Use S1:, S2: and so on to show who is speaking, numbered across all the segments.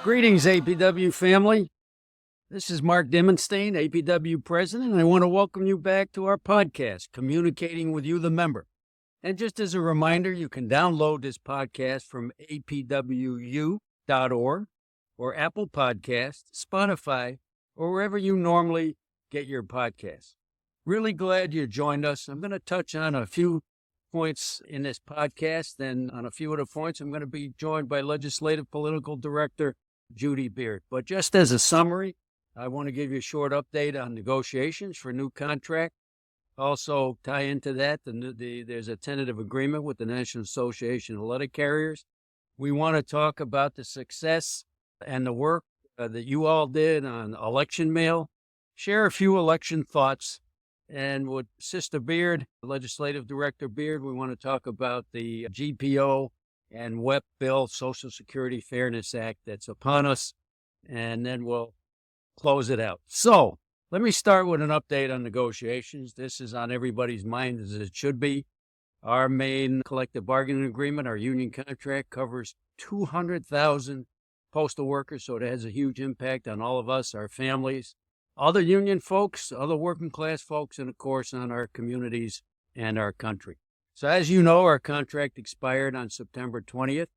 S1: Greetings, APWU family. This is Mark Dimondstein, APWU President, and I want to welcome you back to our podcast, Communicating with You, the Member. And just as a reminder, you can download this podcast from apwu.org or Apple Podcasts, Spotify, or wherever you normally get your podcasts. Really glad you joined us. I'm going to touch on a few points in this podcast, and on a few of the points, I'm going to be joined by Legislative Political Director Judy Beard. But just as a summary, I want to give you a short update on negotiations for new contract. Also tie into that, there's a tentative agreement with the National Association of Letter Carriers. We want to talk about the success and the work that you all did on election mail, share a few election thoughts, and with Sister Beard, Legislative Director Beard, we want to talk about the GPO and WEP bill, Social Security Fairness Act, that's upon us, and then we'll close it out. So let me start with an update on negotiations. This is on everybody's mind, as it should be. Our main collective bargaining agreement, our union contract, covers 200,000 postal workers, so it has a huge impact on all of us, our families, other union folks, other working class folks, and of course on our communities and our country. So as you know, our contract expired on September 20th.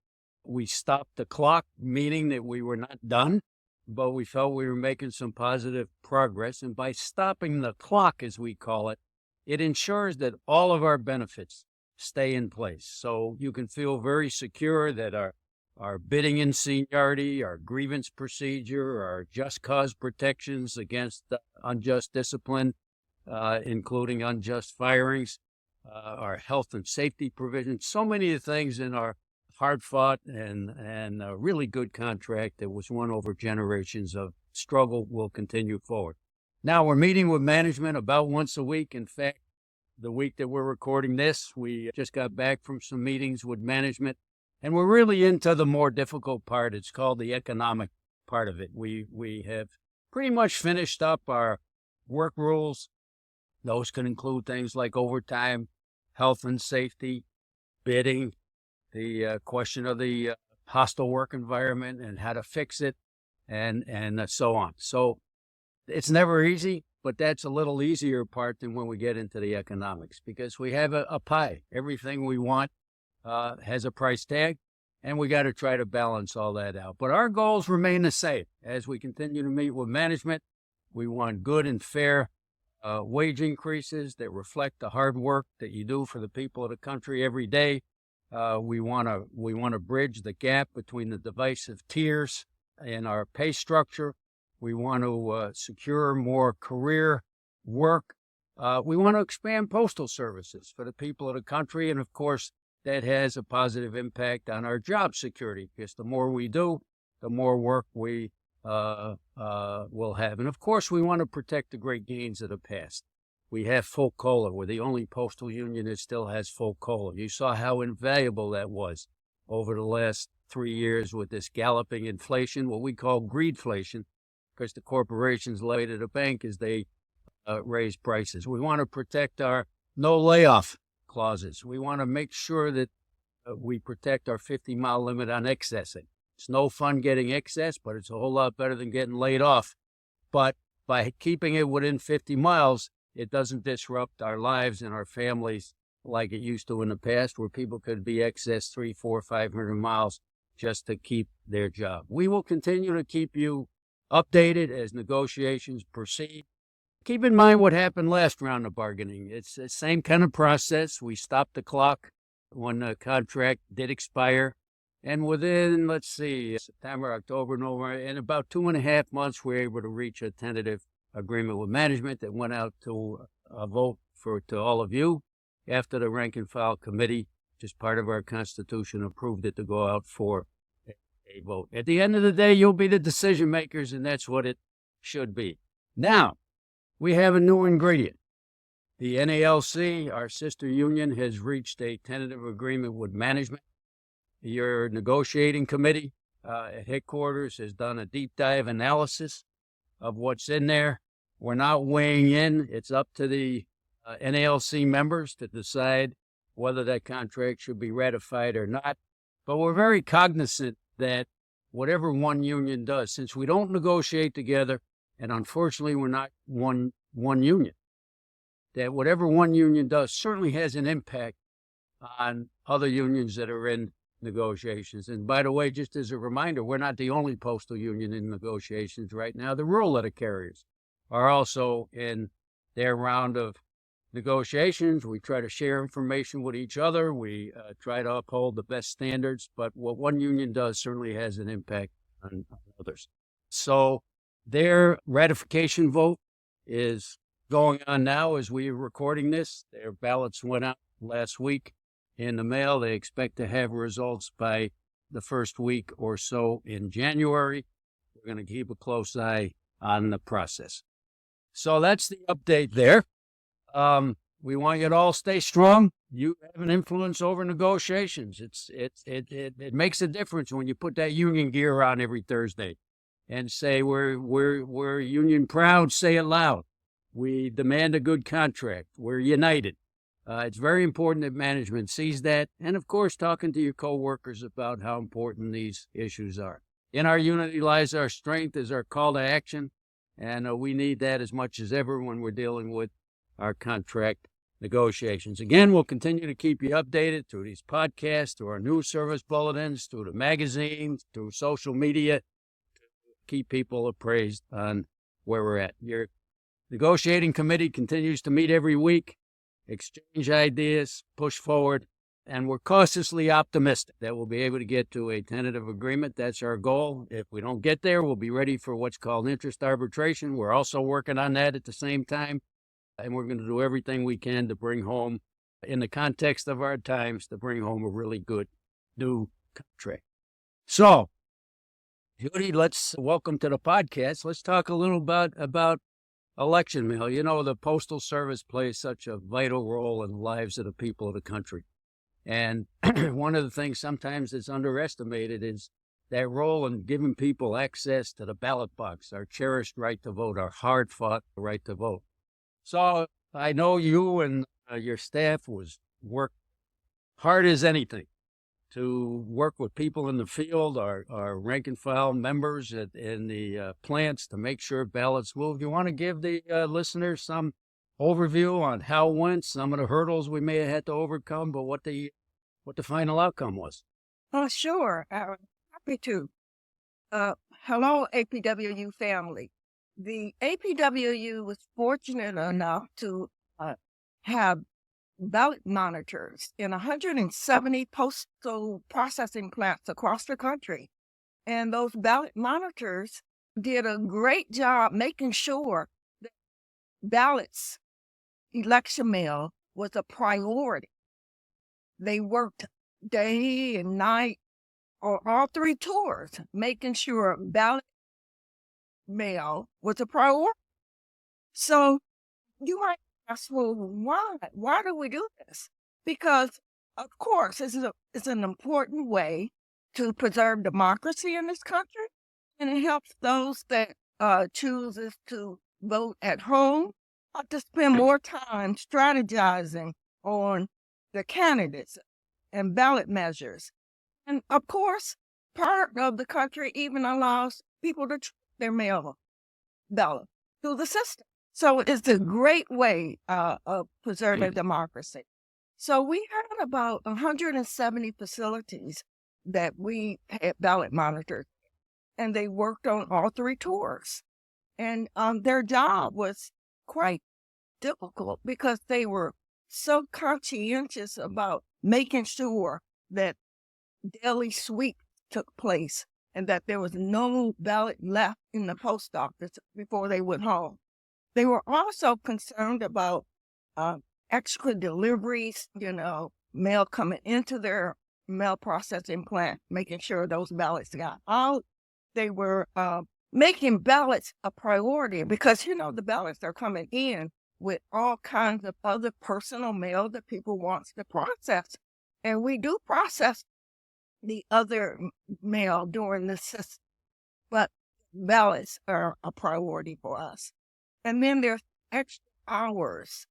S1: We stopped the clock, meaning that we were not done, but we felt we were making some positive progress. And by stopping the clock, as we call it, it ensures that all of our benefits stay in place. So you can feel very secure that our bidding in seniority, our grievance procedure, our just cause protections against unjust discipline, including unjust firings, our health and safety provisions, so many of the things in our hard-fought and a really good contract that was won over generations of struggle will continue forward. Now, we're meeting with management about once a week. In fact, the week that we're recording this, we just got back from some meetings with management, and we're really into the more difficult part. It's called the economic part of it. We have pretty much finished up our work rules. Those can include things like overtime, health and safety, bidding, the question of the hostile work environment and how to fix it, and so on. So it's never easy, but that's a little easier part than when we get into the economics, because we have a pie. Everything we want has a price tag, and we got to try to balance all that out. But our goals remain the same. As we continue to meet with management, we want good and fair wage increases that reflect the hard work that you do for the people of the country every day. We want to bridge the gap between the divisive tiers in our pay structure. We want to secure more career work. We want to expand postal services for the people of the country, and of course, that has a positive impact on our job security, because the more we do, the more work we will have. And of course, we want to protect the great gains of the past. We have full COLA. We're the only postal union that still has full COLA. You saw how invaluable that was over the last 3 years with this galloping inflation, what we call greedflation, because the corporations lay to the bank as they raise prices. We want to protect our no layoff clauses. We want to make sure that we protect our 50-mile limit on excessing. It's no fun getting excess, but it's a whole lot better than getting laid off. But by keeping it within 50 miles, it doesn't disrupt our lives and our families like it used to in the past, where people could be excess 300, 400, 500 miles just to keep their job. We will continue to keep you updated as negotiations proceed. Keep in mind what happened last round of bargaining. It's the same kind of process. We stopped the clock when the contract did expire. And within, September, October, November, in about 2.5 months, we were able to reach a tentative agreement with management that went out to a vote to all of you after the rank and file committee, which is part of our Constitution, approved it to go out for a vote. At the end of the day, you'll be the decision makers, and that's what it should be. Now, we have a new ingredient. The NALC, our sister union, has reached a tentative agreement with management. Your negotiating committee at headquarters has done a deep dive analysis of what's in there. We're not weighing in. It's up to the NALC members to decide whether that contract should be ratified or not. But we're very cognizant that whatever one union does, since we don't negotiate together, and unfortunately we're not one union, that whatever one union does certainly has an impact on other unions that are in negotiations. And by the way, just as a reminder, we're not the only postal union in negotiations right now. The rural letter carriers are also in their round of negotiations. We try to share information with each other. We try to uphold the best standards, but what one union does certainly has an impact on others. So their ratification vote is going on now as we are recording this. Their ballots went out last week in the mail. They expect to have results by the first week or so in January. We're going to keep a close eye on the process. So that's the update there. We want you to all stay strong. You have an influence over negotiations. It makes a difference when you put that union gear on every Thursday and say we're union proud. Say it loud. We demand a good contract. We're united. It's very important that management sees that, and of course, talking to your coworkers about how important these issues are. In our unity lies our strength, is our call to action, and we need that as much as ever when we're dealing with our contract negotiations. Again, we'll continue to keep you updated through these podcasts, through our news service bulletins, through the magazines, through social media, to keep people appraised on where we're at. Your negotiating committee continues to meet every week, exchange ideas, push forward, and we're cautiously optimistic that we'll be able to get to a tentative agreement. That's our goal. If we don't get there, we'll be ready for what's called interest arbitration. We're also working on that at the same time, and we're going to do everything we can to bring home, in the context of our times, to bring home a really good new contract. So, Judy, let's welcome to the podcast. Let's talk a little about election mail. You know, the Postal Service plays such a vital role in the lives of the people of the country. And one of the things sometimes that's underestimated is that role in giving people access to the ballot box, our cherished right to vote, our hard-fought right to vote. So I know you and your staff worked hard as anything to work with people in the field, our rank and file members in the plants, to make sure ballots move. You want to give the listeners some overview on how it went, some of the hurdles we may have had to overcome, but what the final outcome was?
S2: Sure. Happy to. Hello, APWU family. The APWU was fortunate enough to have ballot monitors in 170 postal processing plants across the country. And those ballot monitors did a great job making sure that ballots, election mail, was a priority. They worked day and night on all three tours, making sure ballot mail was a priority. So you might ask, well, why? Why do we do this? Because, of course, it's an important way to preserve democracy in this country, and it helps those that chooses to vote at home to spend more time strategizing on the candidates and ballot measures. And, of course, part of the country even allows people to track their mail ballot through the system. So it's a great way of preserving democracy. So we had about 170 facilities that we had ballot monitors, and they worked on all three tours. And their job was quite difficult because they were so conscientious about making sure that daily sweep took place and that there was no ballot left in the post office before they went home. They were also concerned about extra deliveries, mail coming into their mail processing plant, making sure those ballots got out. They were making ballots a priority because, the ballots are coming in with all kinds of other personal mail that people want to process. And we do process the other mail during the system, but ballots are a priority for us. And then there's extra hours,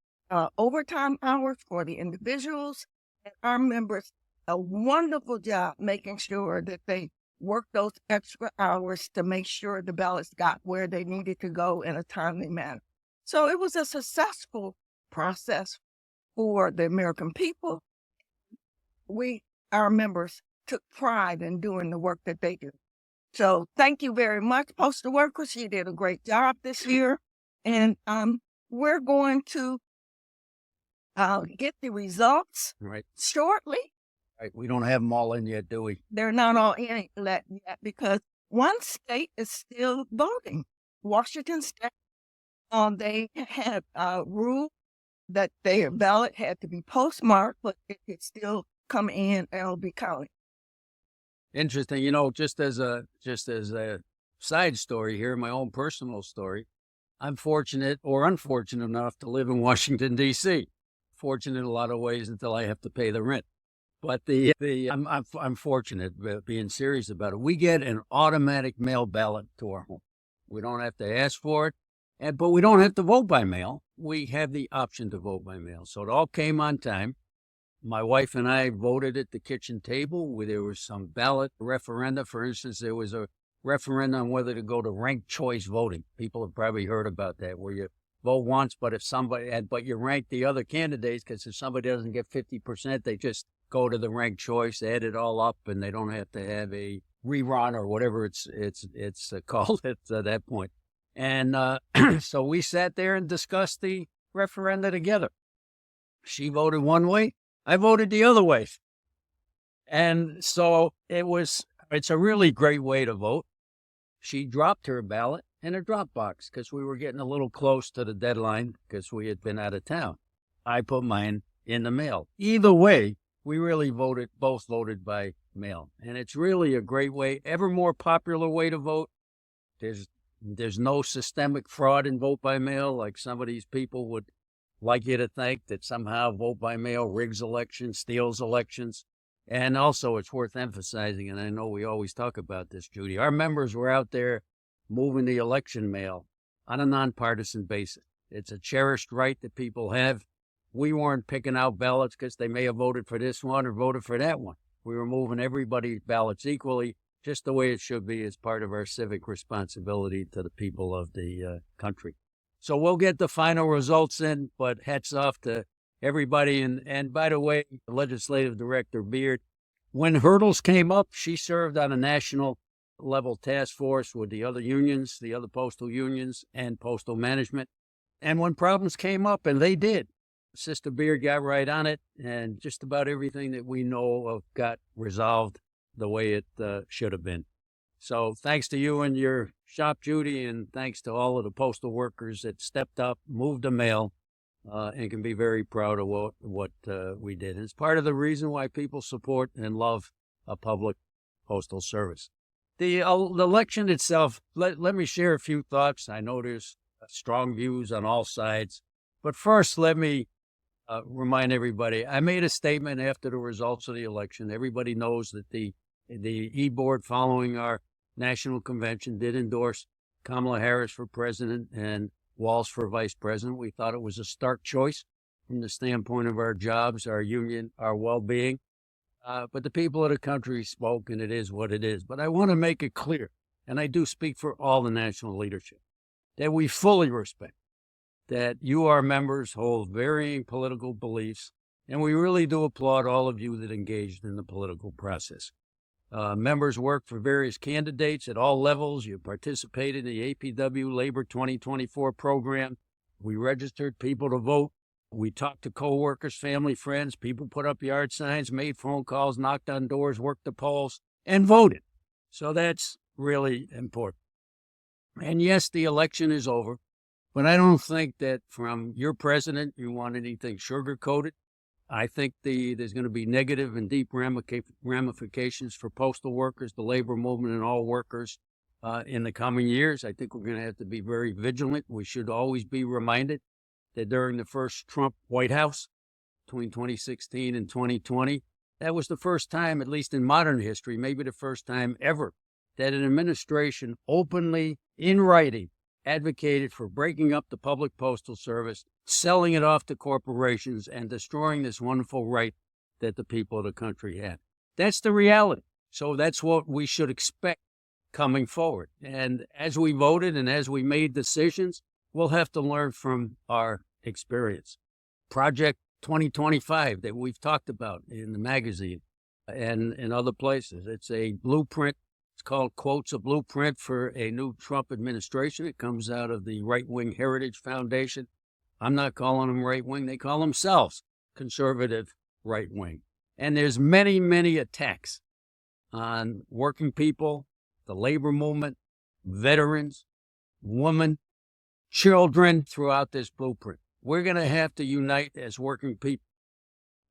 S2: overtime hours for the individuals and our members. A wonderful job making sure that they work those extra hours to make sure the ballots got where they needed to go in a timely manner. So it was a successful process for the American people. Our members, took pride in doing the work that they do. So thank you very much, postal workers. You did a great job this year. And we're going to get the results shortly.
S1: Right. We don't have them all in yet, do we?
S2: They're not all in yet because one state is still voting. Washington State, they had a rule that their ballot had to be postmarked, but it could still come in and it'll be counted.
S1: Interesting. Just as a side story here, my own personal story, I'm fortunate or unfortunate enough to live in Washington, D.C. Fortunate in a lot of ways until I have to pay the rent. But I'm fortunate, being serious about it. We get an automatic mail ballot to our home. We don't have to ask for it, but we don't have to vote by mail. We have the option to vote by mail. So it all came on time. My wife and I voted at the kitchen table where there was some ballot referenda. For instance, there was a referendum on whether to go to ranked choice voting. People have probably heard about that, where you vote once, but you rank the other candidates, because if somebody doesn't get 50%, they just go to the ranked choice, add it all up, and they don't have to have a rerun or whatever it's called at that point. And so we sat there and discussed the referenda together. She voted one way, I voted the other way. And so it's a really great way to vote. She dropped her ballot in a drop box because we were getting a little close to the deadline because we had been out of town. I put mine in the mail. Either way, we really both voted by mail. And it's really a great way, ever more popular way to vote. There's no systemic fraud in vote by mail, like some of these people would like you to think that somehow vote by mail rigs elections, steals elections. And also it's worth emphasizing, and I know we always talk about this, Judy, our members were out there moving the election mail on a nonpartisan basis. It's a cherished right that people have. We weren't picking out ballots because they may have voted for this one or voted for that one. We were moving everybody's ballots equally, just the way it should be as part of our civic responsibility to the people of the country. So we'll get the final results in, but hats off to everybody. And by the way, Legislative Director Beard, when hurdles came up, she served on a national level task force with the other unions, the other postal unions and postal management. And when problems came up, and they did, Sister Beard got right on it, and just about everything that we know of got resolved the way it should have been. So thanks to you and your shop, Judy, and thanks to all of the postal workers that stepped up, moved the mail, and can be very proud of what we did. And it's part of the reason why people support and love a public postal service. The election itself, let me share a few thoughts. I know there's strong views on all sides. But first, let me remind everybody, I made a statement after the results of the election. Everybody knows that the E-Board, following our national convention, did endorse Kamala Harris for president and Walz for vice president. We thought it was a stark choice from the standpoint of our jobs, our union, our well-being. But the people of the country spoke, and it is what it is. But I want to make it clear, and I do speak for all the national leadership, that we fully respect that you, our members, hold varying political beliefs, and we really do applaud all of you that engaged in the political process. Members work for various candidates at all levels. You participated in the APWU Labor 2024 program. We registered people to vote. We talked to coworkers, family, friends. People put up yard signs, made phone calls, knocked on doors, worked the polls, and voted. So that's really important. And yes, the election is over, but I don't think that from your president you want anything sugar-coated. I think there's going to be negative and deep ramifications for postal workers, the labor movement, and all workers in the coming years. I think we're going to have to be very vigilant. We should always be reminded that during the first Trump White House between 2016 and 2020, that was the first time, at least in modern history, maybe the first time ever, that an administration openly, in writing, advocated for breaking up the public postal service, selling it off to corporations, and destroying this wonderful right that the people of the country had. That's the reality. So that's what we should expect coming forward. And as we voted and as we made decisions, we'll have to learn from our experience. Project 2025 that we've talked about in the magazine and in other places. It's a blueprint. It's called, quotes, a blueprint for a new Trump administration. It comes out of the Right-Wing Heritage Foundation. I'm not calling them right-wing. They call themselves conservative right-wing. And there's many, many attacks on working people, the labor movement, veterans, women, children throughout this blueprint. We're going to have to unite as working people.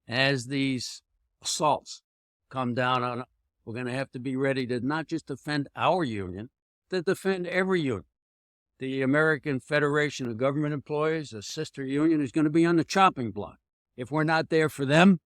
S1: As these assaults come down on us, we're going to have to be ready to not just defend our union, to defend every union. The American Federation of Government Employees, a sister union, is going to be on the chopping block. If we're not there for them,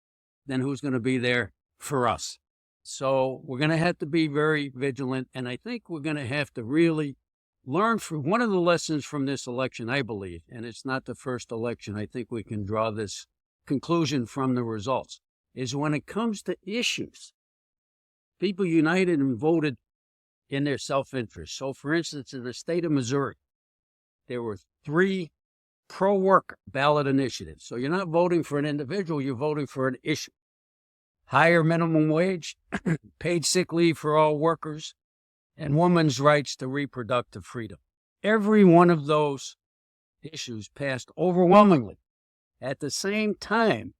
S1: then who's going to be there for us? So we're going to have to be very vigilant, and I think we're going to have to really learn from one of the lessons from this election, I believe, and it's not the first election. I think we can draw this conclusion from the results, is when it comes to issues, people united and voted in their self-interest. So, for instance, in the state of Missouri, there were 3 pro-worker ballot initiatives. So you're not voting for an individual, you're voting for an issue. Higher minimum wage, paid sick leave for all workers, and women's rights to reproductive freedom. Every one of those issues passed overwhelmingly at the same time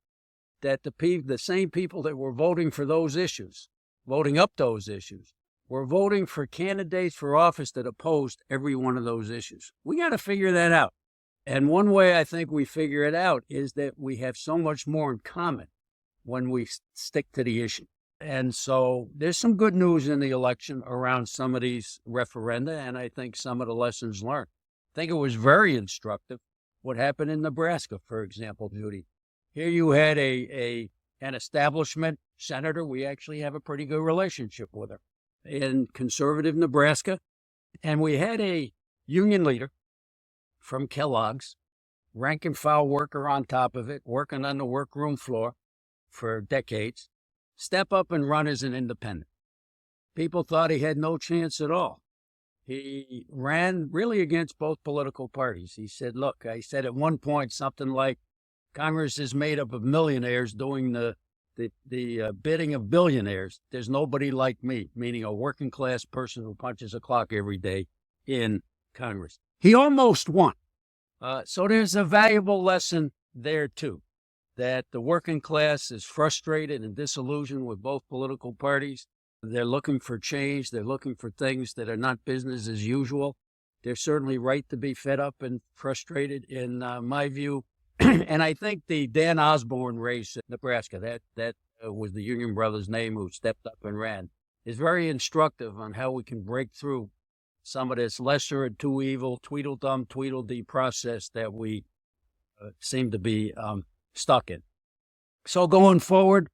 S1: that the same people that were voting for those issues, voting up those issues, were voting for candidates for office that opposed every one of those issues. We got to figure that out. And one way I think we figure it out is that we have so much more in common when we stick to the issue. And so there's some good news in the election around some of these referenda, and I think some of the lessons learned. I think it was very instructive what happened in Nebraska, for example, Judy. Here you had an establishment senator. We actually have a pretty good relationship with her in conservative Nebraska. And we had a union leader from Kellogg's, rank and file worker on top of it, working on the workroom floor for decades, step up and run as an independent. People thought he had no chance at all. He ran really against both political parties. He said, look, I said at one point something like, Congress is made up of millionaires doing the bidding of billionaires. There's nobody like me, meaning a working class person who punches a clock every day in Congress. He almost won. So there's a valuable lesson there, too, that the working class is frustrated and disillusioned with both political parties. They're looking for change. They're looking for things that are not business as usual. They're certainly right to be fed up and frustrated, in my view. And I think the Dan Osborne race in Nebraska, that was the Union Brothers' name who stepped up and ran, is very instructive on how we can break through some of this lesser and too evil, Tweedledum, Tweedledee process that we seem to be stuck in. So going forward,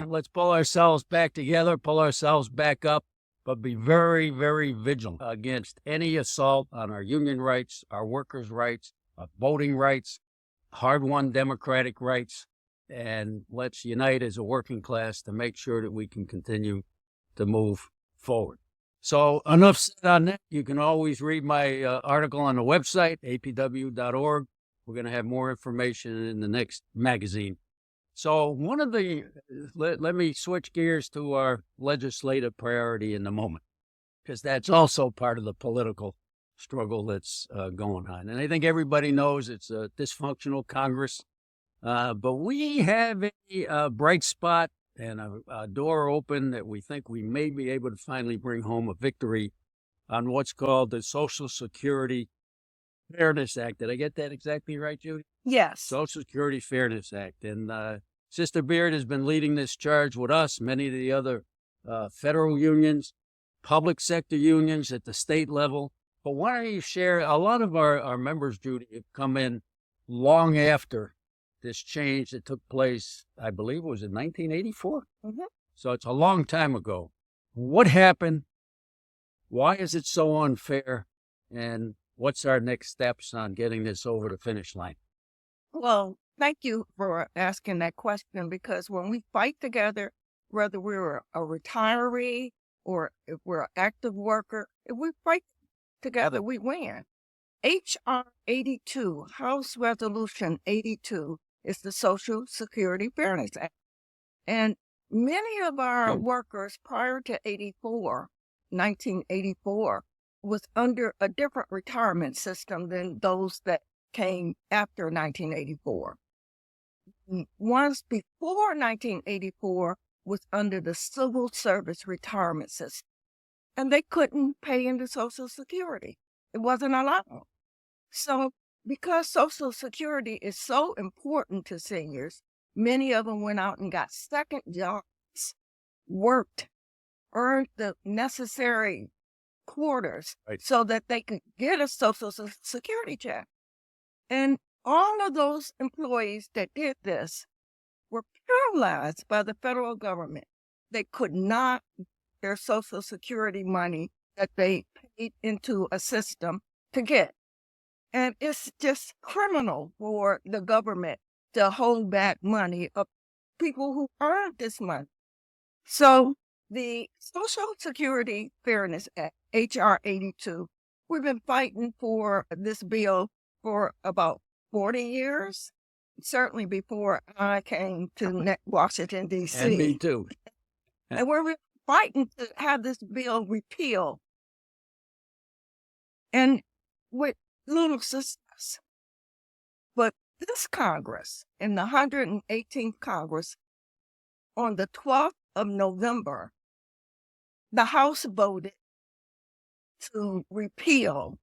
S1: let's pull ourselves back together, pull ourselves back up, but be very, very vigilant against any assault on our union rights, our workers' rights, our voting rights, hard-won democratic rights, and let's unite as a working class to make sure that we can continue to move forward. So enough said on that. You can always read my article on the website, apwu.org. We're going to have more information in the next magazine. So let me switch gears to our legislative priority in the moment, because that's also part of the political struggle that's going on. And I think everybody knows it's a dysfunctional Congress, but we have a bright spot and a door open that we think we may be able to finally bring home a victory on what's called the Social Security Fairness Act. Did I get that exactly right, Judy?
S2: Yes.
S1: Social Security Fairness Act. And Sister Beard has been leading this charge with us, many of the other federal unions, public sector unions at the state level. But why don't you share, a lot of our members, Judy, have come in long after this change that took place, I believe, was in 1984? Mm-hmm. So it's a long time ago. What happened? Why is it so unfair? And what's our next steps on getting this over the finish line?
S2: Well, thank you for asking that question, because when we fight together, whether we were a retiree or if we're an active worker. If we fight together, we win. H.R. 82, House Resolution 82, is the Social Security Fairness Act. And many of our workers prior to 1984, was under a different retirement system than those that came after 1984. Ones before 1984 was under the civil service retirement system, and they couldn't pay into Social Security. It wasn't allowed. So because Social Security is so important to seniors, many of them went out and got second jobs, worked, earned the necessary quarters so that they could get a Social Security check. And all of those employees that did this were paralyzed by the federal government. They could not get their Social Security money that they paid into a system to get. And it's just criminal for the government to hold back money of people who earned this money. So the Social Security Fairness Act, H.R. 82, we've been fighting for this bill for about 40 years, certainly before I came to Washington, D.C.
S1: And me too.
S2: And we're fighting to have this bill repealed. And with little success. But this Congress, in the 118th Congress, on the 12th of November, the House voted to repeal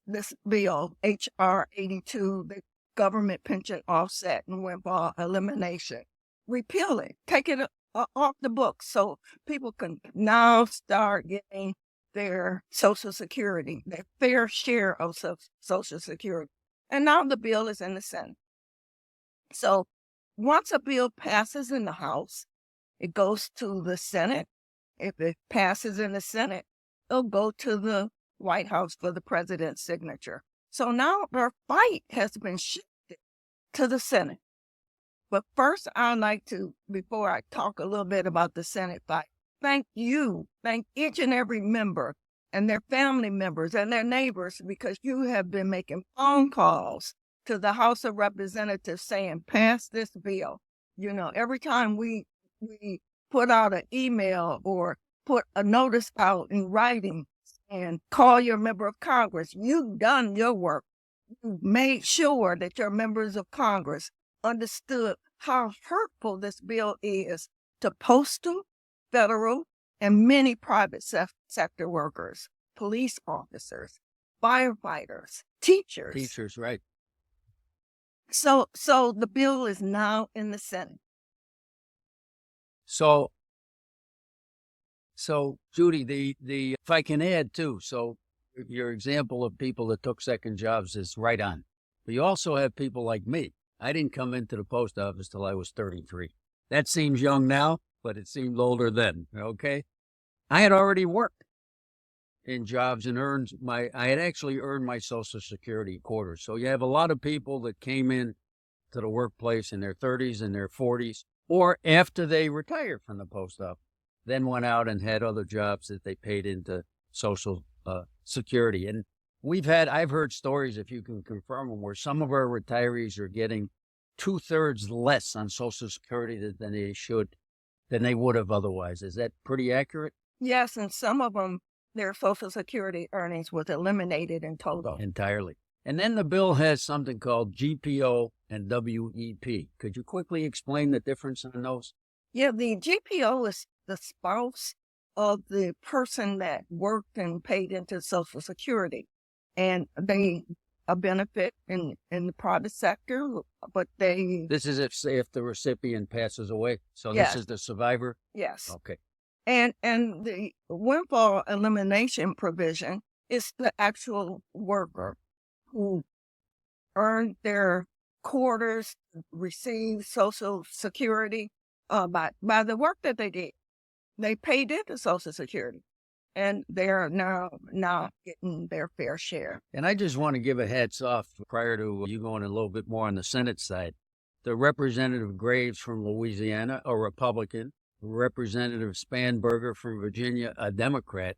S2: this bill, H.R. 82, the government pension offset and windfall elimination. Repeal it, take it off the books so people can now start getting their Social Security, their fair share of Social Security. And now the bill is in the Senate. So once a bill passes in the House, it goes to the Senate. If it passes in the Senate, it'll go to the White House for the president's signature. So now our fight has been shifted to the Senate. But first, I'd like to, before I talk a little bit about the Senate fight, thank each and every member and their family members and their neighbors, because you have been making phone calls to the House of Representatives saying, pass this bill. You know, every time we put out an email or put a notice out in writing and call your member of Congress, you've done your work. You've made sure that your members of Congress understood how hurtful this bill is to postal, federal, and many private sector workers, police officers, firefighters, teachers.
S1: Teachers, right.
S2: So the bill is now in the Senate.
S1: So Judy, the if I can add too, so your example of people that took second jobs is right on. But you also have people like me. I didn't come into the post office till I was 33. That seems young now, but it seemed older then, okay? I had already worked in jobs and I had actually earned my Social Security quarters. So you have a lot of people that came in to the workplace in their 30s and their 40s, or after they retired from the post office, then went out and had other jobs that they paid into Social Security. And I've heard stories, if you can confirm them, where some of our retirees are getting 2/3 less on Social Security than they would have otherwise. Is that pretty accurate?
S2: Yes, and some of them, their Social Security earnings was eliminated in total.
S1: Entirely. And then the bill has something called GPO and WEP. Could you quickly explain the difference in those?
S2: Yeah, the GPO is the spouse of the person that worked and paid into Social Security. And they a benefit in the private sector, but
S1: This is if the recipient passes away. So
S2: yes.
S1: This is the survivor?
S2: Yes.
S1: Okay.
S2: And the windfall elimination provision is the actual worker who earned their quarters, received Social Security by the work that they did. They paid into Social Security, and they're now getting their fair share.
S1: And I just want to give a hats off prior to you going a little bit more on the Senate side. the Representative Graves from Louisiana, a Republican, Representative Spanberger from Virginia, a Democrat,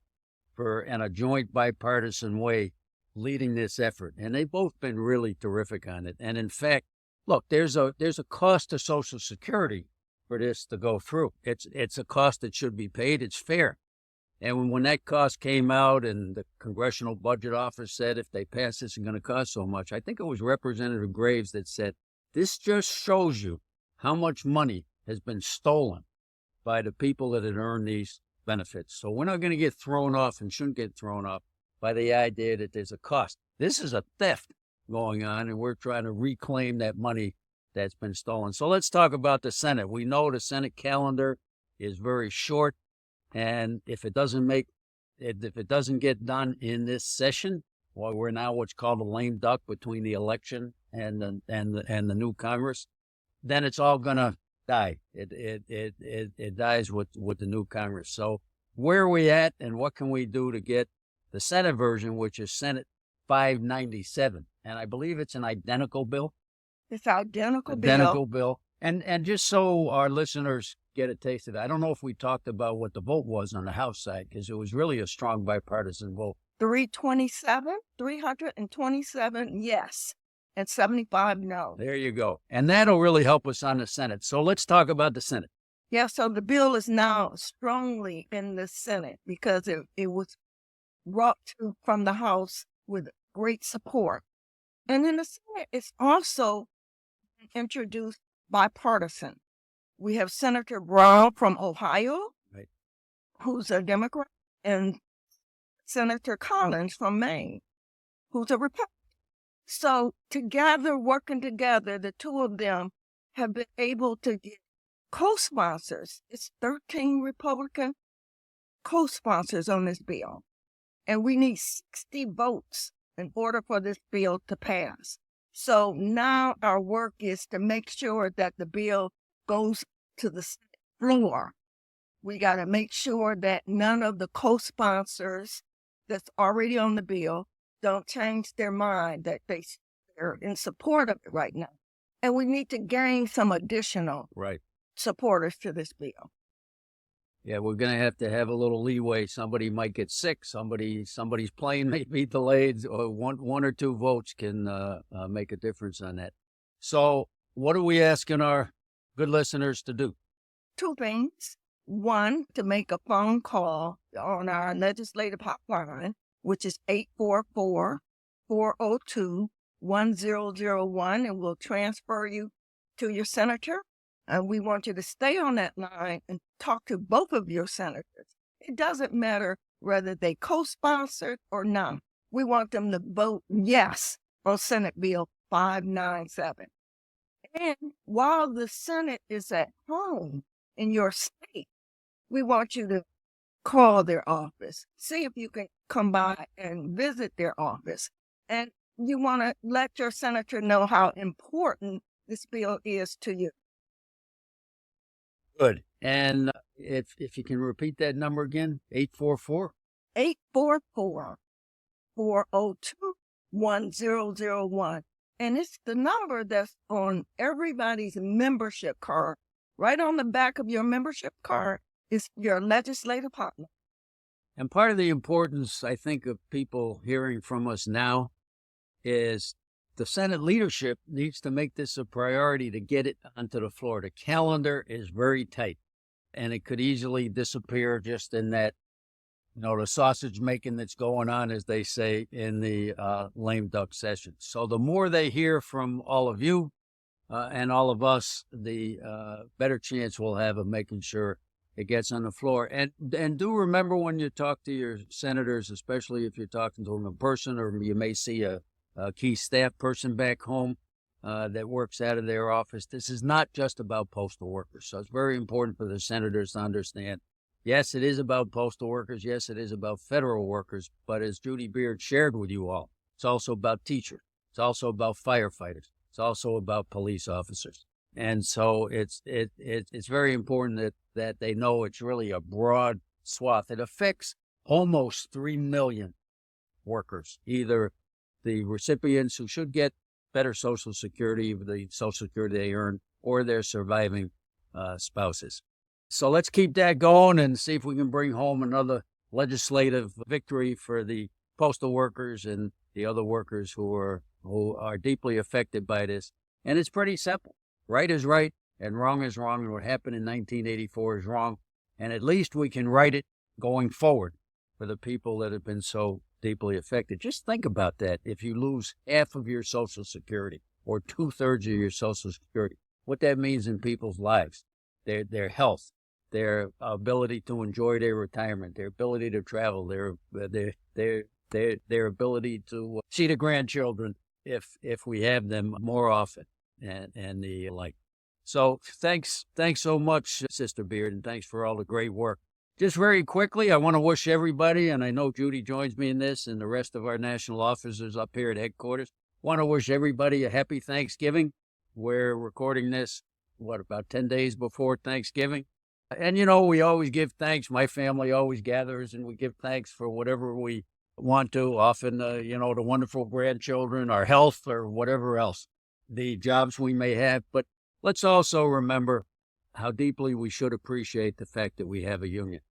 S1: in a joint bipartisan way leading this effort. And they've both been really terrific on it. And in fact, look, there's a cost to Social Security for this to go through. It's a cost that should be paid. It's fair. And when that cost came out and the Congressional Budget Office said if they pass this, it's going to cost so much, I think it was Representative Graves that said, this just shows you how much money has been stolen by the people that had earned these benefits. So we're not going to get thrown off and shouldn't get thrown off by the idea that there's a cost. This is a theft going on, and we're trying to reclaim that money that's been stolen. So let's talk about the Senate. We know the Senate calendar is very short, and if it doesn't get done in this session, well, we're now what's called a lame duck between the election and the new Congress, then it's all gonna die. It dies with the new Congress. So where are we at, and what can we do to get the Senate version, which is Senate 597, and I believe it's an identical bill.
S2: It's identical
S1: bill. And just so our listeners get a taste of it, I don't know if we talked about what the vote was on the House side, because it was really a strong bipartisan vote.
S2: 327 yes, and 75 no.
S1: There you go. And that'll really help us on the Senate. So let's talk about the Senate.
S2: Yeah, so the bill is now strongly in the Senate because it was brought from the House with great support. And in the Senate, it's also introduced bipartisan. We have Senator Brown from Ohio,
S1: right,
S2: who's a Democrat, and Senator Collins from Maine, who's a Republican. So working together, the two of them have been able to get co-sponsors. It's 13 Republican co-sponsors on this bill. And we need 60 votes in order for this bill to pass. So now our work is to make sure that the bill goes to the floor. We got to make sure that none of the co-sponsors that's already on the bill don't change their mind, that they're in support of it right now. And we need to gain some additional supporters to this bill.
S1: Yeah, we're going to have a little leeway. Somebody might get sick. Somebody's plane may be delayed, or one or two votes can make a difference on that. So what are we asking our good listeners to do?
S2: Two things. One, to make a phone call on our legislative hotline, which is 844-402-1001, and we'll transfer you to your senator. And we want you to stay on that line and talk to both of your senators. It doesn't matter whether they co-sponsored or not. We want them to vote yes on Senate Bill 597. And while the Senate is at home in your state, we want you to call their office. See if you can come by and visit their office. And you want to let your senator know how important this bill is to you.
S1: Good. And if you can repeat that number again, 844?
S2: 844-402-1001. And it's the number that's on everybody's membership card. Right on the back of your membership card is your legislative hotline.
S1: And part of the importance, I think, of people hearing from us now is the Senate leadership needs to make this a priority to get it onto the floor. The calendar is very tight, and it could easily disappear just in that, the sausage making that's going on, as they say, in the lame duck session. So the more they hear from all of you and all of us, the better chance we'll have of making sure it gets on the floor. And do remember when you talk to your senators, especially if you're talking to them in person, or you may see a key staff person back home that works out of their office. This is not just about postal workers. So it's very important for the senators to understand, yes, it is about postal workers. Yes, it is about federal workers. But as Judy Beard shared with you all, it's also about teachers. It's also about firefighters. It's also about police officers. And so it's very important that they know it's really a broad swath. It affects almost 3 million workers, either the recipients who should get better Social Security, the Social Security they earn, or their surviving spouses. So let's keep that going and see if we can bring home another legislative victory for the postal workers and the other workers who are deeply affected by this. And it's pretty simple. Right is right and wrong is wrong. And what happened in 1984 is wrong. And at least we can right it going forward for the people that have been so deeply affected. Just think about that. If you lose half of your Social Security or 2/3 of your Social Security, what that means in people's lives, their health, their ability to enjoy their retirement, their ability to travel, their ability to see the grandchildren if we have them more often, and the like. So thanks so much, Sister Beard, and thanks for all the great work. Just very quickly, I want to wish everybody, and I know Judy joins me in this, and the rest of our national officers up here at headquarters, want to wish everybody a happy Thanksgiving. We're recording this, about 10 days before Thanksgiving. And, we always give thanks. My family always gathers, and we give thanks for whatever we want to. Often, the wonderful grandchildren, our health, or whatever else, the jobs we may have. But let's also remember how deeply we should appreciate the fact that we have a union.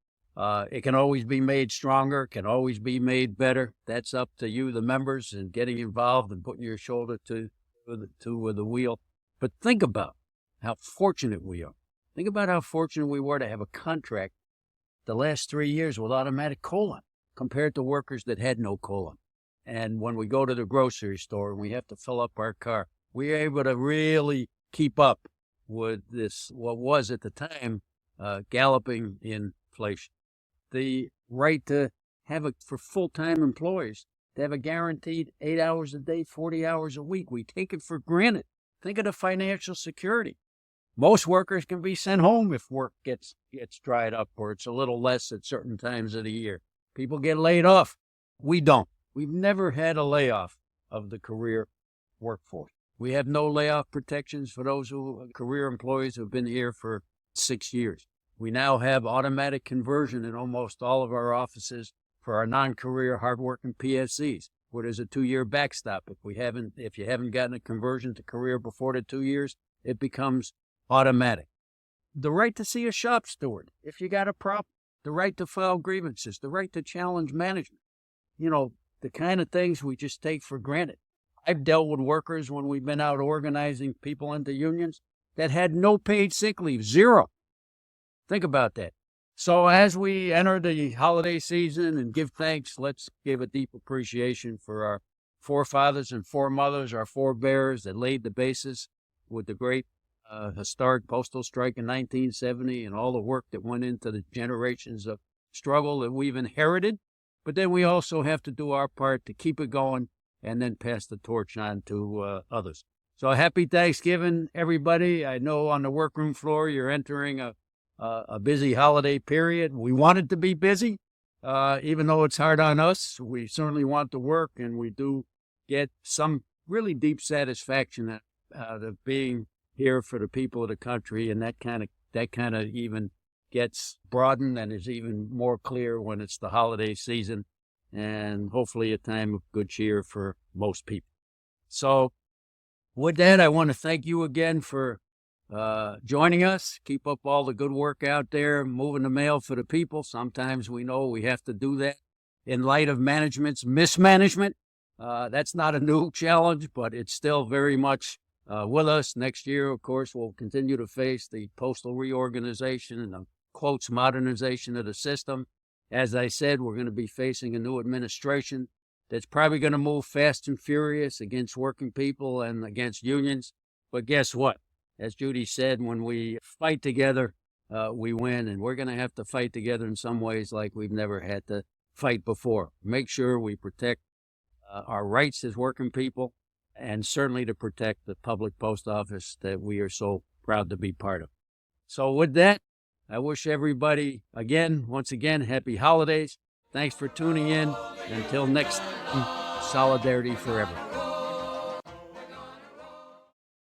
S1: It can always be made stronger, can always be made better. That's up to you, the members, and getting involved and putting your shoulder to the wheel. But think about how fortunate we are. Think about how fortunate we were to have a contract the last 3 years with automatic COLA compared to workers that had no COLA. And when we go to the grocery store and we have to fill up our car, we are able to really keep up with this, what was at the time, galloping inflation. The right to have for full-time employees, to have a guaranteed 8 hours a day, 40 hours a week. We take it for granted. Think of the financial security. Most workers can be sent home if work gets dried up, or it's a little less at certain times of the year. People get laid off. We don't. We've never had a layoff of the career workforce. We have no layoff protections for those career employees who have been here for 6 years. We now have automatic conversion in almost all of our offices for our non-career hardworking PSCs, where there's a 2-year backstop. If you haven't gotten a conversion to career before the 2 years, it becomes automatic. The right to see a shop steward if you got a problem. The right to file grievances. The right to challenge management. The kind of things we just take for granted. I've dealt with workers when we've been out organizing people into unions that had no paid sick leave, 0. Think about that. So as we enter the holiday season and give thanks, let's give a deep appreciation for our forefathers and foremothers, our forebears that laid the basis with the great historic postal strike in 1970 and all the work that went into the generations of struggle that we've inherited. But then we also have to do our part to keep it going and then pass the torch on to others. So happy Thanksgiving, everybody. I know on the workroom floor you're entering a busy holiday period. We want it to be busy, even though it's hard on us. We certainly want to work, and we do get some really deep satisfaction out of being here for the people of the country, and that kind of even gets broadened and is even more clear when it's the holiday season, and hopefully a time of good cheer for most people. So with that, I want to thank you again for joining us. Keep up all the good work out there, moving the mail for the people. Sometimes we know we have to do that in light of management's mismanagement. That's not a new challenge, but it's still very much with us. Next year, of course, we'll continue to face the postal reorganization and the quotes modernization of the system. As I said, we're going to be facing a new administration that's probably going to move fast and furious against working people and against unions. But guess what? As Judy said, when we fight together, we win, and we're going to have to fight together in some ways like we've never had to fight before. Make sure we protect our rights as working people, and certainly to protect the public post office that we are so proud to be part of. So with that, I wish everybody, once again, happy holidays. Thanks for tuning in. Until next time, solidarity forever.